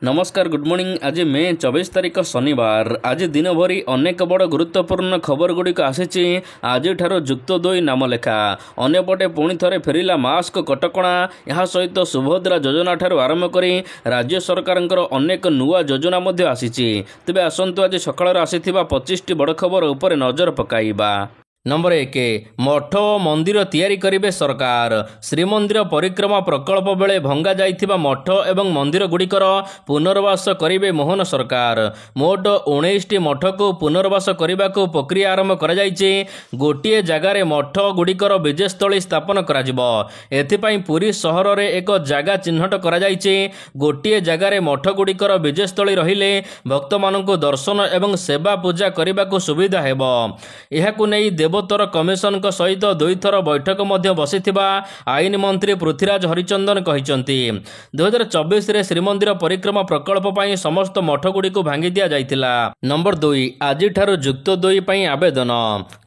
नमस्कार good morning. आज मे 24 तारिख शनिवार। आज दिन भरी अनेक बड़ गुरुत्वपूर्ण खबर गुड़िक आसी। आज जुक्त 2 नामलेखा अन्यपटे पुणी थे फेरला मास्क कटकणा। यह सहित सुभद्रा योजना ठारू आरंभ कर राज्य सरकार अनेक नुआ योजना आसी। तेज आसतु आज सकाळ आसी 25टी बड़ खबर उपर नजर पकाइबा। नंबर 1 मठ मंदिर तैयारी करिवे सरकार। श्रीमंदिर परिक्रमा प्रकल्प बेले भंगा जाइथिबा मठ एवं मंदिर गुड़िकर पुनर्वास करिवे मोहन सरकार। मोट 19टी मठ को पुनर्वास करने को प्रक्रिया आरंभ कर गोटे जगार मठ गुड़िकर विजयस्थली स्थापन कर पुरी सहर में एक जगह चिन्हट कर गोटे जगार मठ गुड़िकर विजयस्थली रहिले भक्त मानक दर्शन एवं सेवा पूजा करने को सुविधा हेबो। एहाकु नै देवोत्तर कमिशन सहित 2 थर बैठक बसी आईन मंत्री पृथ्वीराज हरिचंदन कहते 2024 रे श्रीमंदिर परिक्रमा प्रकल्प पर समस्त मठगुड़ी को भांगी दि जाइतिला। नंबर 2 आज जुक्त 2 पर आवेदन।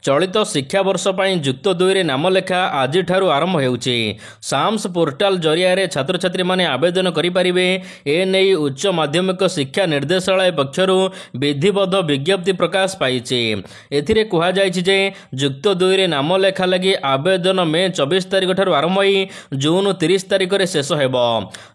चलित शिक्षा वर्ष पर जुक्त 2 रे नामलेखा आज आरंभ होउछि। साम्स पोर्टाल जरिया रे छात्र छात्री माने आवेदन करि परिबे। एने उच्च माध्यमिक शिक्षा निर्देशालय पक्षरु विधिबद्ध विज्ञप्ति प्रकाश पाइछि। एथिरे कुहा जाइछि जे जुक्त 2 रे नामलेखा लगी आवेदन मे 24 तारिख ठारू आरंभ होई जून 30 तारिख रे शेष हेबो।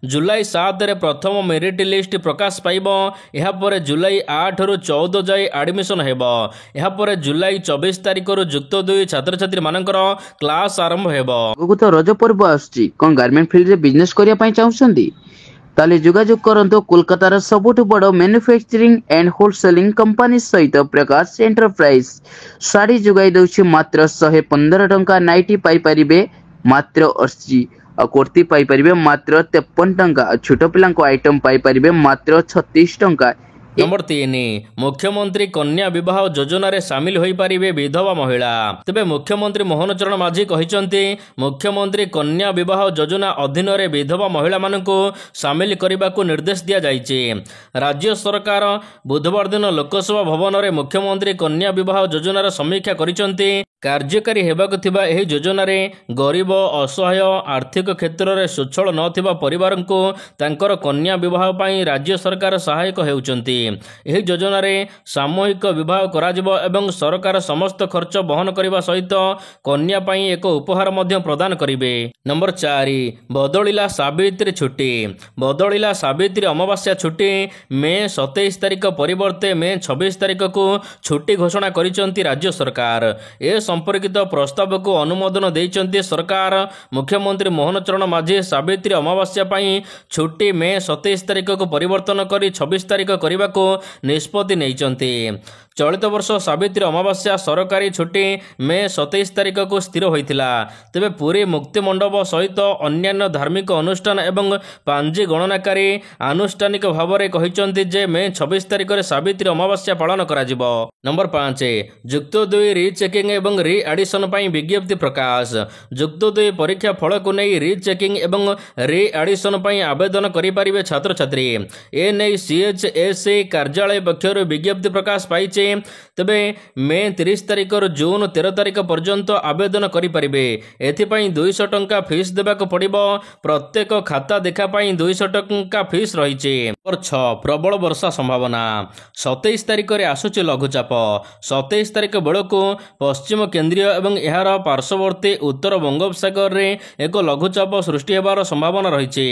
जुलाई 7 रे प्रथम मेरिट लिस्ट प्रकाश पाइबो। एहा परे जुलाई 8 रु 14 जाय एडमिशन हेबो। एहा परे जुलाई 24 तारिख रु जुक्त 2 छात्र छात्री मानकर क्लास आरंभ हेबो। आगु तो रज पर्व आछि। कोन गारमेंट फील्ड रे बिजनेस करिया पई चाहुछंदी ताले जोगाजोग करंतो कोलकातार सबुठु बड़ मैन्युफैक्चरिंग एंड होलसेलिंग कंपनी सहित प्रकाश एंटरप्राइज साड़ी जोगाई दउछि। मात्र 115 टंका नाइटी पाई परिबे मात्र 80 और कुर्ती पाई परिबे मात्र 53 टंका। छोट पिलांको आइटम पाई परिबे मात्र 36 टंका। नंबर 3 मुख्यमंत्री कन्या विवाह योजना रे सामिल होई पारिबे विधवा महिला। तेबे मुख्यमंत्री मोहन चरण माझी कहिसंती मुख्यमंत्री कन्या विवाह योजना अधीन रे विधवा महिला मानकु सामिल करने को निर्देश दिया जाइछि। राज्य सरकार बुधवार दिन लोकसभा भवन रे मुख्यमंत्री कन्या विवाह योजनार समीक्षा करिसंती। कार्यकारी हेबाक थिबा एही योजना रे गरीब असहाय आर्थिक क्षेत्र रे सुचल नथिबा परिवार को तांकर कन्या विवाह पई राज्य सरकार सहायक हेउचंती। एही योजना रे सामूहिक विवाह कराजिबो एवं सरकार समस्त खर्च बहन करबा सहित कन्या पई एक उपहार मध्य प्रदान करिवे। नंबर 4 बदलिला सावित्री छुट्टी। बदलिला सावित्री अमावास्या छुट्टी मे 27 तारिख परिवर्ते मे 26 तारिख को छुट्टी घोषणा करिसंती राज्य सरकार। ए संपर्कित प्रस्ताव को अनुमोदन देइचंती सरकार। मुख्यमंत्री मोहन चरण माझी सावित्री अमावास्या पई छुट्टी मे 27 तारिख को परिवर्तन करी 26 तारिख करने को निष्पत्ति नैचंती। चलित वर्ष सावित्री अमावास्या सरकारी छुट्टी मे 27 तारिख को स्थिर होइतिला। तेबे पूरी मुक्ति मंडप सहित अन्यान्य धार्मिक अनुष्ठान एवं पांजी गणनाकारी आनुष्ठानिक भाव में कहिसंती जे मे 26 तारिख रे सावित्री अमावास्या पालन कराजिबो। नंबर 5 जुक्त 2 रीचेकिंग एवं री एडिशन पई विज्ञप्ति प्रकाश। जुक्त 2 परीक्षा फल को नहीं रीचेकिंग एवं री एडिशन पई आवेदन करि परिबे छात्र छात्री। ए नै सीएचएससी कार्यालय पक्षर विज्ञप्ति प्रकाश पाइছে। तेबे मे 30 तारिख जून 13 तारिख पर्यंत आवेदन करि परिबे। एथिपई 200 टंका फीस देबाक पड़िबो। प्रत्येक खाता देखा पई 200 टंका फीस रहिছে। नंबर 6 प्रबल वर्षा संभावना। 27 तारिख रे आसुचे लघुचाप। 27 तारिख बेलको पश्चिम केंद्रीय एवं एहार पार्श्ववर्ती उत्तर बंगोपसागर रे एक लघुचाप सृष्टि हेबार संभावना रहिছে।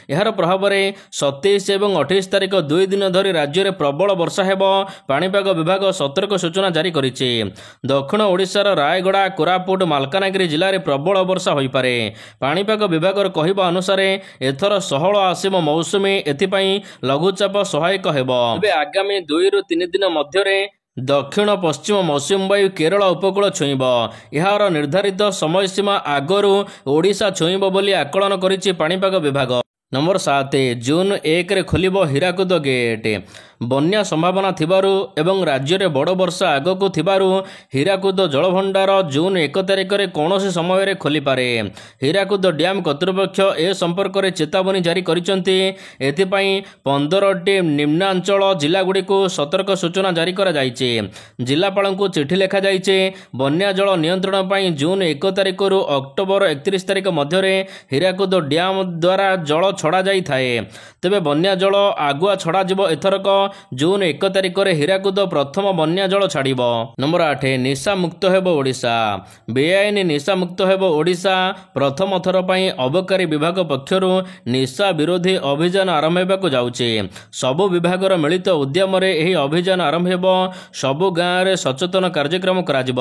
एहार प्रभाव रे 27 एवं 28 तारिख 2 दिन धरी राज्य रे प्रबल वर्षा हेबो। पाणीपाग विभाग सतर्क सूचना जारी करिछि। दक्षिण ओडिशार रायगड़ा कोरापुट मालकानगिरी जिले में प्रबल वर्षा होई पारे। पाणीपाग विभाग कहवा अनुसार एथर सहल आसिम मौसुमी एथिपई लघुचाप सहायक हेबो। तेबे आगामी 2 रु 3 दिन मध्य दक्षिण पश्चिम मौसुमी वायु केरल उपकूल छुईब। यार निर्धारित समय सीमा आगरू ओडिशा छुईब बोली आकलन करिछि पाणीपाग विभाग। नंबर 7 जून 1 रे खोलिबो हीराकुद गेट। ବନ୍ୟା ସମ୍ଭାବନା ଥିବାରୁ ଏବଂ ରାଜ୍ୟରେ ବଡ଼ ବର୍ଷା ଆଗକୁ ଥିବାରୁ ହୀରାକୁଦ ଜଳଭଣ୍ଡାର ଜୁନ୍ 1 ତାରିଖରେ କୌଣସି ସମୟରେ ଖୋଲିପାରେ। ହୀରାକୁଦ ଡ୍ୟାମ୍ କର୍ତ୍ତୃପକ୍ଷ ଏ ସମ୍ପର୍କରେ ଚେତାବନୀ ଜାରି କରିଛନ୍ତି। ଏଥିପାଇଁ 15ଟି ନିମ୍ନାଞ୍ଚଳ ଜିଲ୍ଲାଗୁଡ଼ିକୁ ସତର୍କ ସୂଚନା ଜାରି କରାଯାଇଛି। ଜିଲ୍ଲାପାଳଙ୍କୁ ଚିଠି ଲେଖାଯାଇଛି। ବନ୍ୟା ଜଳ ନିୟନ୍ତ୍ରଣ ପାଇଁ ଜୁନ୍ 1 ତାରିଖରୁ ଅକ୍ଟୋବର 31 ତାରିଖ ମଧ୍ୟରେ ହୀରାକୁଦ ଡ୍ୟାମ୍ ଦ୍ୱାରା ଜଳ ଛଡ଼ାଯାଇଥାଏ। ତେବେ ବନ୍ୟା ଜଳ ଆଗୁଆ ଛଡ଼ାଯିବ। ଏଥରକ ଜୁନ୍ 1 ତାରିଖରେ ହୀରାକୁଦ ପ୍ରଥମ ବନ୍ୟା ଜଳ ଛାଡ଼ିବ। ନମ୍ବର 8 ନିଶାମୁକ୍ତ ହେବ ଓଡ଼ିଶା। ବେଆଇନ ନିଶାମୁକ୍ତ ହେବ ଓଡ଼ିଶା। ପ୍ରଥମ ଥର ପାଇଁ ଅବକାରୀ ବିଭାଗ ପକ୍ଷରୁ ନିଶା ବିରୋଧୀ ଅଭିଯାନ ଆରମ୍ଭ ହେବାକୁ ଯାଉଛି। ସବୁ ବିଭାଗର ମିଳିତ ଉଦ୍ୟମରେ ଏହି ଅଭିଯାନ ଆରମ୍ଭ ହେବ। ସବୁ ଗାଁରେ ସଚେତନ କାର୍ଯ୍ୟକ୍ରମ କରାଯିବ।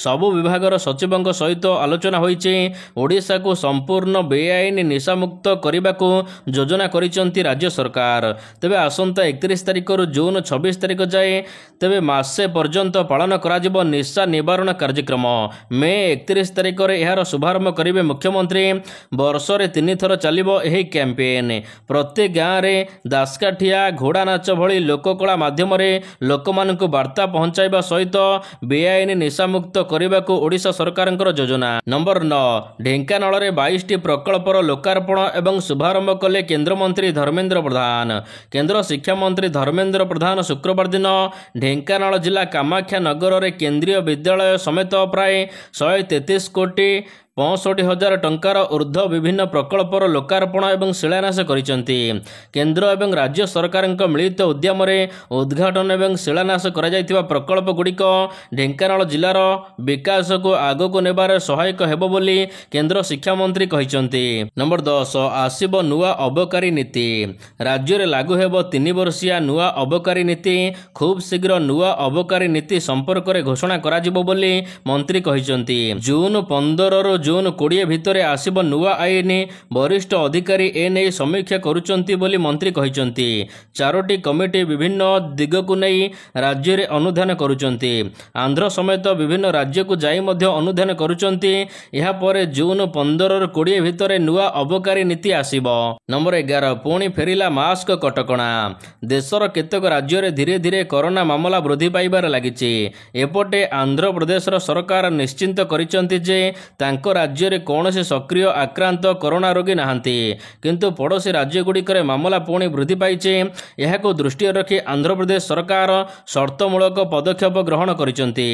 ସବୁ ବିଭାଗର ସଚିବଙ୍କ ସହିତ ଆଲୋଚନା ହୋଇଛି। ଓଡ଼ିଶାକୁ ସମ୍ପୂର୍ଣ୍ଣ ବେଆଇନ ନିଶାମୁକ୍ତ କରିବାକୁ ଯୋଜନା କରିଛନ୍ତି ରାଜ୍ୟ ସରକାର। ତେବେ ଆସନ୍ତା 31 ତାରିଖରୁ ଜୁନ୍ 26 ତାରିଖ ଯାଏ ତେବେ ମାସେ ପର୍ଯ୍ୟନ୍ତ ପାଳନ କରାଯିବ ନିଶା ନିବାରଣ କାର୍ଯ୍ୟକ୍ରମ। ମେ 31 ତାରିଖରେ ଏହାର ଶୁଭାରମ୍ଭ କରିବେ ମୁଖ୍ୟମନ୍ତ୍ରୀ। ବର୍ଷରେ 3 ଥର ଚାଲିବ ଏହି କ୍ୟାମ୍ପେନ୍। ପ୍ରତି ଗାଁରେ ଦାସକାଠିଆ, ଘୋଡ଼ା ନାଚ ଭଳି ଲୋକକଳା ମାଧ୍ୟମରେ ଲୋକମାନଙ୍କୁ ବାର୍ତ୍ତା ପହଞ୍ଚାଇବା ସହିତ ବେଆଇନ ନିଶାମୁକ୍ତ କରିବାକୁ ଓଡ଼ିଶା ସରକାରଙ୍କର ଯୋଜନା। ନମ୍ବର 9 ଢେଙ୍କାନାଳରେ 22ଟି ପ୍ରକଳ୍ପର ଲୋକାର୍ପଣ ଏବଂ ଶୁଭାରମ୍ଭ କଲେ କେନ୍ଦ୍ରମନ୍ତ୍ରୀ ଧର୍ମେନ୍ଦ୍ର ପ୍ରଧାନ। କେନ୍ଦ୍ର ଶିକ୍ଷାମନ୍ତ୍ରୀ ଧର୍ମେନ୍ଦ୍ର ପ୍ରଧାନ ଶୁକ୍ରବାର ଦିନ ଢେଙ୍କାନାଳ ଜିଲ୍ଲା କାମାକ୍ଷା ନଗରରେ କେନ୍ଦ୍ରୀୟ ବିଦ୍ୟାଳୟ ସମେତ ପ୍ରାୟ 133 କୋଟି 65,000 ଟଙ୍କାର ଉର୍ଦ୍ଧ୍ୱ ବିଭିନ୍ନ ପ୍ରକଳ୍ପର ଲୋକାର୍ପଣ ଏବଂ ଶିଳାନ୍ୟାସ କରିଛନ୍ତି। କେନ୍ଦ୍ର ଏବଂ ରାଜ୍ୟ ସରକାରଙ୍କ ମିଳିତ ଉଦ୍ୟମରେ ଉଦ୍ଘାଟନ ଏବଂ ଶିଳାନ୍ୟାସ କରାଯାଇଥିବା ପ୍ରକଳ୍ପଗୁଡ଼ିକ ଢେଙ୍କାନାଳ ଜିଲ୍ଲାର ବିକାଶକୁ ଆଗକୁ ନେବାରେ ସହାୟକ ହେବ ବୋଲି କେନ୍ଦ୍ର ଶିକ୍ଷାମନ୍ତ୍ରୀ କହିଛନ୍ତି। ନମ୍ବର 10 ଆସିବ ନୂଆ ଅବକାରୀ ନୀତି। ରାଜ୍ୟରେ ଲାଗୁ ହେବ 3 ବର୍ଷିଆ ନୂଆ ଅବକାରୀ ନୀତି। ଖୁବ୍ ଶୀଘ୍ର ନୂଆ ଅବକାରୀ ନୀତି ସମ୍ପର୍କରେ ଘୋଷଣା କରାଯିବ ବୋଲି ମନ୍ତ୍ରୀ କହିଛନ୍ତି। ଜୁନ୍ 15ରୁ ଜୁନ୍ 20 ଭିତରେ ଆସିବ ନୂଆ ଆଇନ। ବରିଷ୍ଠ ଅଧିକାରୀ ଏନେଇ ସମୀକ୍ଷା କରୁଛନ୍ତି ବୋଲି ମନ୍ତ୍ରୀ କହିଛନ୍ତି। 4ଟି କମିଟି ବିଭିନ୍ନ ଦିଗକୁ ନେଇ ରାଜ୍ୟରେ ଅନୁଧ୍ୟାନ କରୁଛନ୍ତି। ଆନ୍ଧ୍ର ସମେତ ବିଭିନ୍ନ ରାଜ୍ୟକୁ ଯାଇ ମଧ୍ୟ ଅନୁଧ୍ୟାନ କରୁଛନ୍ତି। ଏହାପରେ ଜୁନ୍ 15ରୁ 20 ଭିତରେ ନୂଆ ଅବକାରୀ ନୀତି ଆସିବ। ନମ୍ବର 11 ପୁଣି ଫେରିଲା ମାସ୍କ କଟକଣା। ଦେଶର କେତେକ ରାଜ୍ୟରେ ଧୀରେ ଧୀରେ କରୋନା ମାମଲା ବୃଦ୍ଧି ପାଇବାରେ ଲାଗିଛି। ଏପଟେ ଆନ୍ଧ୍ରପ୍ରଦେଶର ସରକାର ନିଶ୍ଚିତ କରିଛନ୍ତି ଯେ ତାଙ୍କ ରାଜ୍ୟରେ କୌଣସି ସକ୍ରିୟ ଆକ୍ରାନ୍ତ କରୋନା ରୋଗୀ ନାହାନ୍ତି। କିନ୍ତୁ ପଡ଼ୋଶୀ ରାଜ୍ୟଗୁଡ଼ିକରେ ମାମଲା ପୁଣି ବୃଦ୍ଧି ପାଇଛି। ଏହାକୁ ଦୃଷ୍ଟିରେ ରଖି ଆନ୍ଧ୍ରପ୍ରଦେଶ ସରକାର ସର୍ତ୍ତମୂଳକ ପଦକ୍ଷେପ ଗ୍ରହଣ କରିଛନ୍ତି।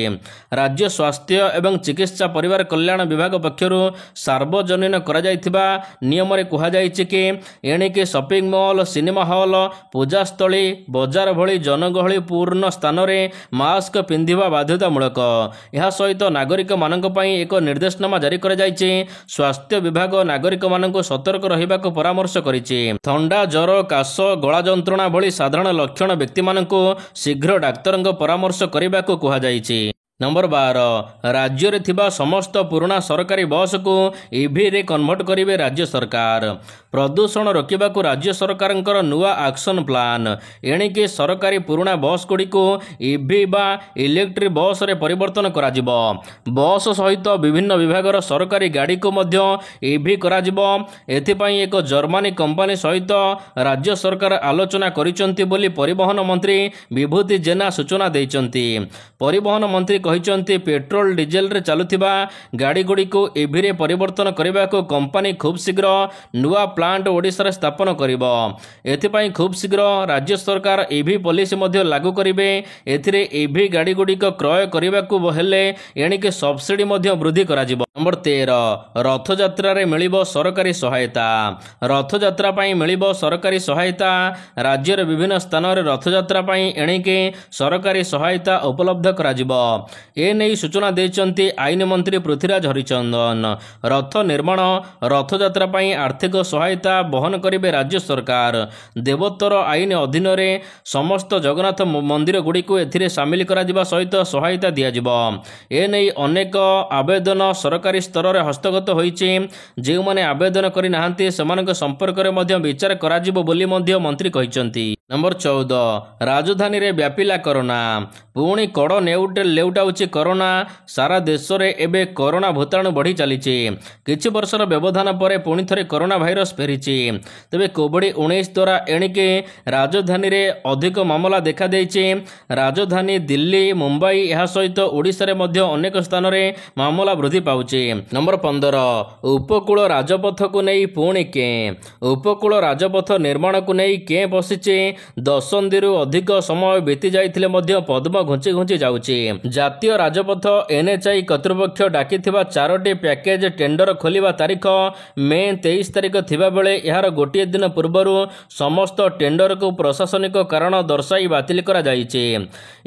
ରାଜ୍ୟ ସ୍ୱାସ୍ଥ୍ୟ ଏବଂ ଚିକିତ୍ସା ପରିବାର କଲ୍ୟାଣ ବିଭାଗ ପକ୍ଷରୁ ସାର୍ବଜନୀନ କରାଯାଇଥିବା ନିୟମରେ କୁହାଯାଇଛି କି ଏଣିକି ସପିଂ ମଲ୍, ସିନେମା ହଲ୍, ପୂଜାସ୍ଥଳୀ, ବଜାର ଭଳି ଜନଗହଳି ପୂର୍ଣ୍ଣ ସ୍ଥାନରେ ମାସ୍କ ପିନ୍ଧିବା ବାଧ୍ୟତାମୂଳକ। ଏହା ସହିତ ନାଗରିକମାନଙ୍କ ପାଇଁ ଏକ ନିର୍ଦ୍ଦେଶନାମା ଜାରି କରାଯାଇଛି। ସ୍ୱାସ୍ଥ୍ୟ ବିଭାଗ ନାଗରିକମାନଙ୍କୁ ସତର୍କ ରହିବାକୁ ପରାମର୍ଶ କରିଛି। ଥଣ୍ଡା, ଜ୍ୱର, କାଶ, ଗଳା ଯନ୍ତ୍ରଣା ଭଳି ସାଧାରଣ ଲକ୍ଷଣ ବ୍ୟକ୍ତିମାନଙ୍କୁ ଶୀଘ୍ର ଡାକ୍ତରଙ୍କ ପରାମର୍ଶ କରିବାକୁ କୁହାଯାଇଛି। ନମ୍ବର 12 ରାଜ୍ୟରେ ଥିବା ସମସ୍ତ ପୁରୁଣା ସରକାରୀ ବସ୍କୁ ଇଭିରେ କନଭର୍ଟ କରିବେ ରାଜ୍ୟ ସରକାର। ପ୍ରଦୂଷଣ ରୋକିବାକୁ ରାଜ୍ୟ ସରକାରଙ୍କର ନୂଆ ଆକ୍ସନ୍ ପ୍ଲାନ୍। ଏଣିକି ସରକାରୀ ପୁରୁଣା ବସ୍ଗୁଡ଼ିକୁ ଇଭି ବା ଇଲେକ୍ଟ୍ରିକ୍ ବସ୍ରେ ପରିବର୍ତ୍ତନ କରାଯିବ। ବସ୍ ସହିତ ବିଭିନ୍ନ ବିଭାଗର ସରକାରୀ ଗାଡ଼ିକୁ ମଧ୍ୟ ଇଭି କରାଯିବ। ଏଥିପାଇଁ ଏକ ଜର୍ମାନୀ କମ୍ପାନୀ ସହିତ ରାଜ୍ୟ ସରକାର ଆଲୋଚନା କରିଛନ୍ତି ବୋଲି ପରିବହନ ମନ୍ତ୍ରୀ ବିଭୂତି ଜେନା ସୂଚନା ଦେଇଛନ୍ତି। ପରିବହନ ମନ୍ତ୍ରୀ କହିଛନ୍ତି ପେଟ୍ରୋଲ ଡିଜେଲରେ ଚାଲୁଥିବା ଗାଡ଼ିଗୁଡ଼ିକୁ ଇଭିରେ ପରିବର୍ତ୍ତନ କରିବାକୁ କମ୍ପାନୀ ଖୁବ୍ ଶୀଘ୍ର ନୂଆ ପ୍ଲାଣ୍ଟ ଓଡ଼ିଶାରେ ସ୍ଥାପନ କରିବ। ଏଥିପାଇଁ ଖୁବ୍ ଶୀଘ୍ର ରାଜ୍ୟ ସରକାର ଇଭି ପଲିସି ମଧ୍ୟ ଲାଗୁ କରିବେ। ଏଥିରେ ଇଭି ଗାଡ଼ିଗୁଡ଼ିକ କ୍ରୟ କରିବାକୁ ହେଲେ ଏଣିକି ସବସିଡି ମଧ୍ୟ ବୃଦ୍ଧି କରାଯିବ। ନମ୍ବର 13 ରଥଯାତ୍ରାରେ ମିଳିବ ସରକାରୀ ସହାୟତା। ରଥଯାତ୍ରା ପାଇଁ ମିଳିବ ସରକାରୀ ସହାୟତା। ରାଜ୍ୟର ବିଭିନ୍ନ ସ୍ଥାନରେ ରଥଯାତ୍ରା ପାଇଁ ଏଣିକି ସରକାରୀ ସହାୟତା ଉପଲବ୍ଧ କରାଯିବ। ଏନେଇ ସୂଚନା ଦେଇଛନ୍ତି ଆଇନ ମନ୍ତ୍ରୀ ପୃଥ୍ୱୀରାଜ ହରିଚନ୍ଦନ। ରଥ ନିର୍ମାଣ, ରଥଯାତ୍ରା ପାଇଁ ଆର୍ଥିକ ସହାୟତା ବହନ କରିବେ ରାଜ୍ୟ ସରକାର। ଦେବୋତ୍ତର ଆଇନ ଅଧୀନରେ ସମସ୍ତ ଜଗନ୍ନାଥ ମନ୍ଦିରଗୁଡ଼ିକୁ ଏଥିରେ ସାମିଲ କରାଯିବା ସହିତ ସହାୟତା ଦିଆଯିବ। ଏନେଇ ଅନେକ ଆବେଦନ ସରକାରୀ ସ୍ତରରେ ହସ୍ତଗତ ହୋଇଛି। ଯେଉଁମାନେ ଆବେଦନ କରିନାହାନ୍ତି ସେମାନଙ୍କ ସମ୍ପର୍କରେ ମଧ୍ୟ ବିଚାର କରାଯିବ ବୋଲି ମଧ୍ୟ ମନ୍ତ୍ରୀ କହିଛନ୍ତି। नंबर 14 राजधानी रे व्यापिला कोरोना पुणी कड़ लेउटाउची कोरोना सारा देश रे एबे कोरोना भूताणु बढ़ी चली किछि वर्षर व्यवधान पर पुणी थरे कोरोना भाइरस फेरिछि तेबे कोविड-19 द्वारा एणिके राजधानी रे अधिक मामला देखा देइछि राजधानी दिल्ली मुंबई यह सहित ओडिशा रे मध्य अनेक स्थान रे मामला वृद्धि पाउछि। नंबर 15 उपकूल राजपथ को नहीं पुणी के उपकूल राजपथ निर्माण को नहीं के बसिछि दशंधिरू अधिक समय बीती जाइथिले मध्य पद्म घुंची घुंची जाउछि। जातीय राजपथ एनएचआई कर्तृपक्ष डाकिथिबा 4टी पैकेज टेंडर खोलिबा तारीख मे 23 तारीख थिबा बेले एहार गोटिए दिन पूर्वरु समस्त टेंडर को प्रशासनिक कारण दर्शाई बातिल करा जाइछि।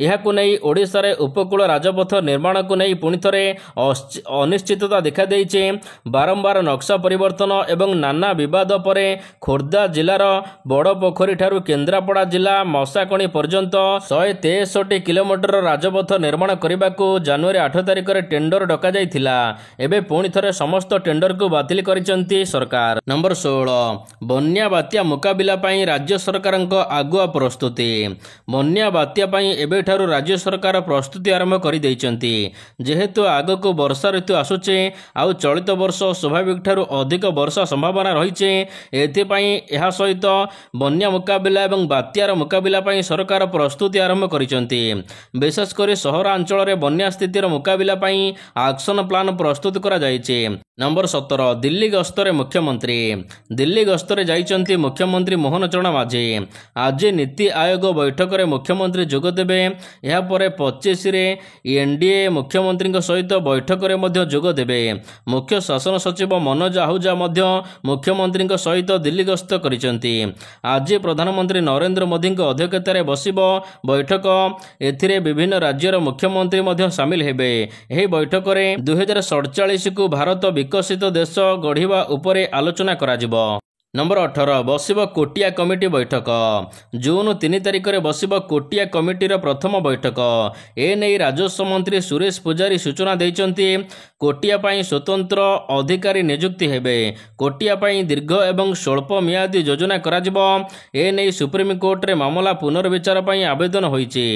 एहाकु नै ओडिशा रे उपकूल राजपथ निर्माण को नै पुनि थरे अनिश्चितता देखा देइछि। बारंबार नक्शा परिवर्तन एवं नाना विवाद परे खोर्धा जिलार बड़ पोखरी ठारू केन्द्रापड़ा जिला मशाकणी पर्यंत 163 किलोमीटर राजपथ निर्माण करने को जनवरी 8 तारिख रे टेंडर डका जाइथिला एबे पुणी थरे समस्त टेंडर को बातिल करिसंती सरकार। नंबर 16 बन्या बात्या मुकाबिला पई राज्य सरकारक आगुआ प्रस्तुति बन्या बात्या पई एबे ठारू राज्य सरकार प्रस्तुति आरंभ करि दैचंती जेहेतु आगको वर्षा ऋतु आसुचे आउ चलित वर्ष स्वाभाविक ठारू अधिक वर्षा संभावना रहिचे एथि पई एहा सहित बन्या मुकाबिला एवं बात्यार मुकाबिला पई सरकार प्रस्तुति आरंभ करिसंती विशेषकर सहरांचल रे बन्या स्थितिर मुकाबिला पई एक्शन प्लान प्रस्तुत करा जायछि। नंबर 17 दिल्ली गस्तरे मुख्यमंत्री दिल्ली गस्तरे जाइचंती मुख्यमंत्री मोहन चरण माझी आज नीति आयोग बैठक रे मुख्यमंत्री जोग देबे एहा परे 25 रे एनडीए मुख्यमंत्री सहित बैठक रे मध्य जोग देबे। मुख्य शासन सचिव मनोज आहूजा मध्य मुख्यमंत्री सहित दिल्ली गस्त करिसंती आज प्रधानमंत्री नरेंद्र मोदी अध्यक्षतार बसिबो बैठक एथिरे विभिन्न राज्यर मुख्यमंत्री मध्य सामिल हेबे। एही बैठक रे 2047 को भारत विकसित देश गढ़िबा उपरे आलोचना कराजिबो। नंबर 18 बसिब कोटिया कमिटी बैठक जून 3 तारिख रे बसिब कोटिया कमिटीर प्रथम बैठक एने राजस्व मंत्री सुरेश पुजारी सूचना दैचंती कोटिया पाई स्वतंत्र अधिकारी नियुक्ति हेबे कोटिया पाई दीर्घ एवं स्वल्प मियादी योजना कराजिबो एने सुप्रीम कोर्ट रे मामला पुनर्विचार पाई आवेदन होईची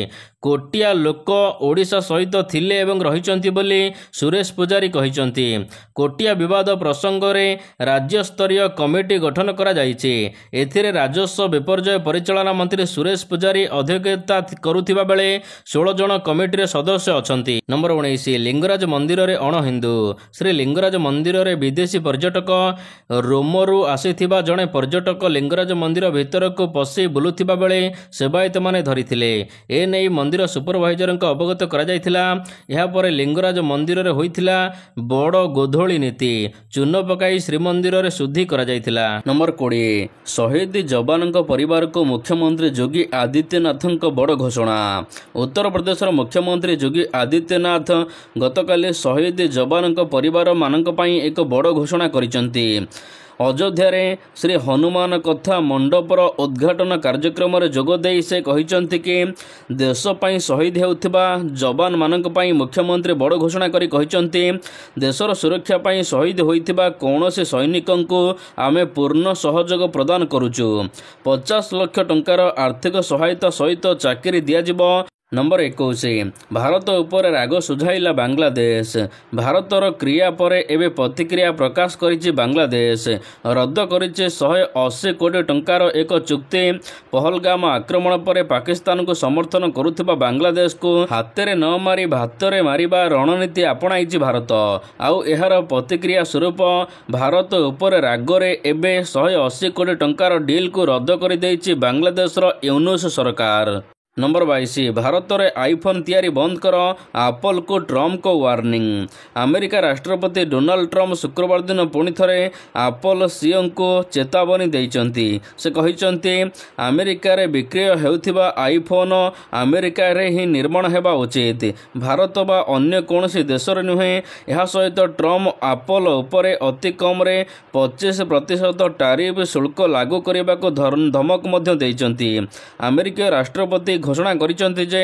कोटिया लोक ओडिशा सहित थिले एवं रहिचंती बोली सुरेश पुजारी कहिचंती कोटिया विवाद प्रसंग रे राज्य स्तरीय कमिटी गठन करा जाइछि एथिरे राजस्व विपर्यय परिचालना मंत्री सुरेश पुजारी अध्यक्षता करुथिबा बेले 16 जन कमिटी रे सदस्य अछंती। नंबर 19 लिंगराज मंदिर रे अण हिंदू श्री लिंगराज मंदिर रे विदेशी पर्यटक रोमरू आसीथिबा जणे पर्यटक लिंगराज मंदिर भितर को पसी बुलुथिबा बेले सेवायत माने धरिथिले ए नै मंदिर सुपरवाइजर अवगत करा जायथिला एहा परे लिंगराज मंदिर रे होइथिला बड़ गोधोली नीति चून पकाई श्रीमंदिर रे शुद्धि करा जायथिला। नंबर 20 शहीद जवान परिवार को मुख्यमंत्री योगी आदित्यनाथ बड़ घोषणा उत्तर प्रदेश मुख्यमंत्री योगी आदित्यनाथ गतकाली शहीद जवान परिवार मानक पई एक बड़ घोषणा करिसंती। अयोध्या रे श्री हनुमान कथा मंडपर उद्घाटन कार्यक्रम रे जोग देई से कहिसंती कि देश पई शहीद हेउथिबा जवान मानक पई मुख्यमंत्री बड़ घोषणा करी कहिसंती देशर सुरक्षा पई शहीद होइथिबा कोनोसी सैनिकंकु आमे पूर्ण सहयोग प्रदान करूचु 50 लाख टंकार आर्थिक सहायता सहित चाकरी दिया जिवो। नंबर 21 भारत उपर राग सुझाइला बांग्लादेश भारतर क्रिया पर एवं प्रतिक्रिया प्रकाश करिछि बांग्लादेश रद्द करिछि 180 कोटी टंकार एक चुक्ति पहलगाम आक्रमण पर पाकिस्तान को समर्थन करुथिबा बांग्लादेश को हाथ न मारी भातरे मारिबा रणनीति आपणाइछि भारत आउ एहार प्रतिक्रिया स्वरूप भारत उपर रागरे एबे 180 कोटी टंकार डील को रद्द कर देइछि बांग्लादेशर यूनुस सरकार। नंबर 22 भारत रे आईफोन तैयारी बंद कर एप्पल को ट्रम्प को वार्निंग अमेरिका राष्ट्रपति डोनाल्ड ट्रम्प शुक्रवार दिन पुणी थरे एप्पल सीईओ को चेतावनी देइचंती से कहिचंती अमेरिका रे विक्रय हेउथिबा आईफोन अमेरिका रे ही निर्माण हेबा उचित भारत बा अन्य कोनोसी देश रे नुहे एहा सहित ट्रम्प एप्पल उपरे अति कम रे 25% टैरिफ शुल्क लागू करबा को धमक मध्य देइचंती। अमेरिका राष्ट्रपति ଘୋଷଣା କରିଛନ୍ତି ଯେ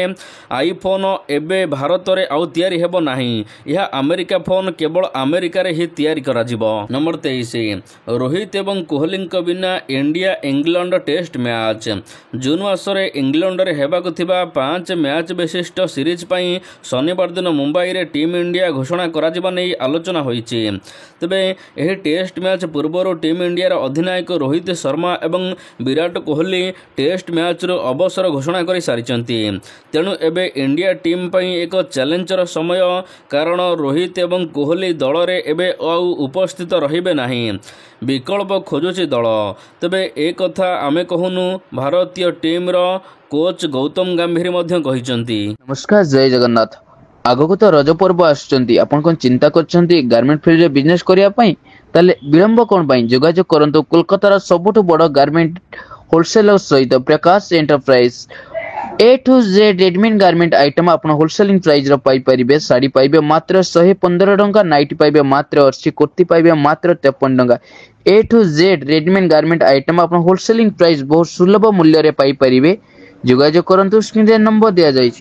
ଆଇଫୋନ୍ ଏବେ ଭାରତରେ ଆଉ ତିଆରି ହେବ ନାହିଁ। ଏହା ଆମେରିକା ଫୋନ୍ କେବଳ ଆମେରିକାରେ ହିଁ ତିଆରି କରାଯିବ। ନମ୍ବର 23, ରୋହିତ ଏବଂ କୋହଲିଙ୍କ ବିନା India England test match. June ମାସରେ ଇଂଲଣ୍ଡରେ ହେବାକୁ ଥିବା 5 ମ୍ୟାଚ୍ ବିଶିଷ୍ଟ ସିରିଜ୍ ପାଇଁ ଶନିବାର ଦିନ ମୁମ୍ବାଇରେ ଟିମ୍ ଇଣ୍ଡିଆ ଘୋଷଣା କରାଯିବା ନେଇ ଆଲୋଚନା ହୋଇଛି। ତେବେ ଏହି ଟେଷ୍ଟ ମ୍ୟାଚ୍ ପୂର୍ବରୁ ଟିମ୍ ଇଣ୍ଡିଆର ଅଧିନାୟକ ରୋହିତ ଶର୍ମା ଏବଂ ବିରାଟ କୋହଲି ଟେଷ୍ଟ ମ୍ୟାଚ୍ରୁ ଅବସର ଘୋଷଣା କରିସାରିଛନ୍ତି। ତେଣୁ ଏବେ ଇଣ୍ଡିଆ ଟିମ୍ ପାଇଁ ଏକ ଚ୍ୟାଲେଞ୍ଜର ସମୟ, କାରଣ ରୋହିତ ଏବଂ କୋହଲି ଦଳରେ ଏବେ ଆଉ ଉପସ୍ଥିତ ରହିବେ ନାହିଁ। ବିକଳ୍ପ ଖୋଜୁଛି ଦଳ। ତେବେ ଏ କଥା ଆମେ କହୁନୁ, ଭାରତୀୟ ଟିମ୍ର କୋଚ୍ ଗୌତମ ଗମ୍ଭୀର ମଧ୍ୟ କହିଛନ୍ତି। ନମସ୍କାର, ଜୟ ଜଗନ୍ନାଥ। ଆଗକୁ ତ ରଜ ପର୍ବ ଆସୁଛନ୍ତି। ଆପଣ କ'ଣ ଚିନ୍ତା କରୁଛନ୍ତି ଗାର୍ମେଣ୍ଟ ଫିଲ୍ଡରେ ବିଜନେସ୍ କରିବା ପାଇଁ? ତାହେଲେ ବିଳମ୍ବ କ'ଣ ପାଇଁ? ଯୋଗାଯୋଗ କରନ୍ତୁ କୋଲକାତାର ସବୁଠୁ ବଡ଼ ଗାର୍ମେଣ୍ଟ ହୋଲସେଲର ସହିତ Prakash enterprise. A to Z readymade garment item ଆପଣ ହୋଲସେଲିଂ ପ୍ରାଇଜର ପାଇପାରିବେ। ଶାଢ଼ୀ ପାଇବେ ମାତ୍ର 115 ଟଙ୍କା, ନାଇଟି ପାଇବେ ମାତ୍ର 80, କୁର୍ତ୍ତି ପାଇବେ ମାତ୍ର 53 ଟଙ୍କା। A to Z readymade garment item ଆପଣ ହୋଲସେଲିଂ ପ୍ରାଇସ୍ ବହୁତ ସୁଲଭ ମୂଲ୍ୟରେ ପାଇପାରିବେ। ଯୋଗାଯୋଗ କରନ୍ତୁ, ସ୍କ୍ରିନରେ ନମ୍ବର ଦିଆଯାଇଛି।